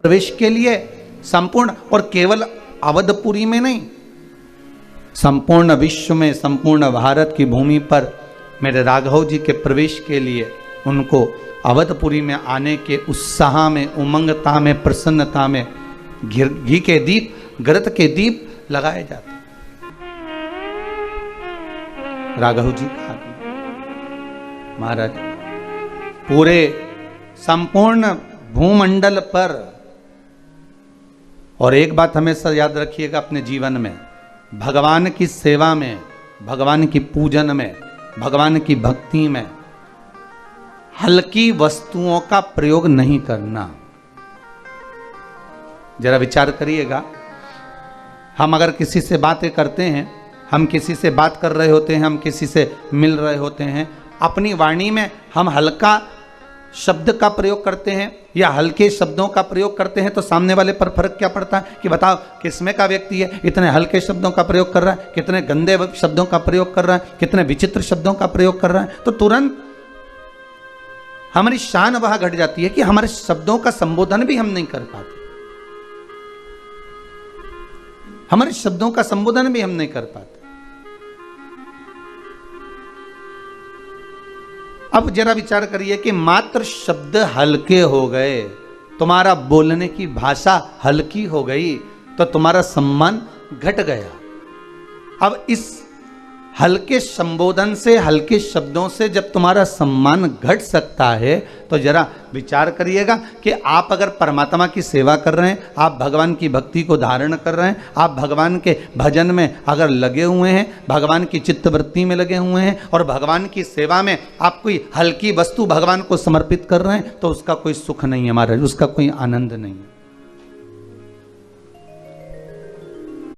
प्रवेश के लिए संपूर्ण, और केवल अवधपुरी में नहीं, संपूर्ण विश्व में, संपूर्ण भारत की भूमि पर मेरे राघव जी के प्रवेश के लिए उनको अवधपुरी में आने के उत्साह में, उमंगता में, प्रसन्नता में घी के दीप, घृत के दीप लगाए जाते। राघव जी कहा महाराज पूरे संपूर्ण भूमंडल पर, और एक बात हमेशा याद रखिएगा अपने जीवन में, भगवान की सेवा में, भगवान की पूजन में, भगवान की भक्ति में हल्की वस्तुओं का प्रयोग नहीं करना। जरा विचार करिएगा, हम अगर किसी से बातें करते हैं, हम किसी से बात कर रहे होते हैं, हम किसी से मिल रहे होते हैं, अपनी वाणी में हम हल्का शब्द का प्रयोग करते हैं या हल्के शब्दों का प्रयोग करते हैं, तो सामने वाले पर फर्क क्या पड़ता है कि बताओ किसमें का व्यक्ति है, इतने हल्के शब्दों का प्रयोग कर रहा है, कितने गंदे शब्दों का प्रयोग कर रहा है, कितने विचित्र शब्दों का प्रयोग कर रहा है। तो तुरंत हमारी शान वहां घट जाती है कि हमारे शब्दों का संबोधन भी हम नहीं कर पाते, हमारे शब्दों का संबोधन भी हम नहीं कर पाते। अब जरा विचार करिए कि मात्र शब्द हल्के हो गए, तुम्हारा बोलने की भाषा हल्की हो गई, तो तुम्हारा सम्मान घट गया। अब इस हल्के संबोधन से, हल्के शब्दों से जब तुम्हारा सम्मान घट सकता है, तो जरा विचार करिएगा कि आप अगर परमात्मा की सेवा कर रहे हैं, आप भगवान की भक्ति को धारण कर रहे हैं, आप भगवान के भजन में अगर लगे हुए हैं, भगवान की चित्तवृत्ति में लगे हुए हैं और भगवान की सेवा में आप कोई हल्की वस्तु भगवान को समर्पित कर रहे हैं, तो उसका कोई सुख नहीं है महाराज, उसका कोई आनंद नहीं है।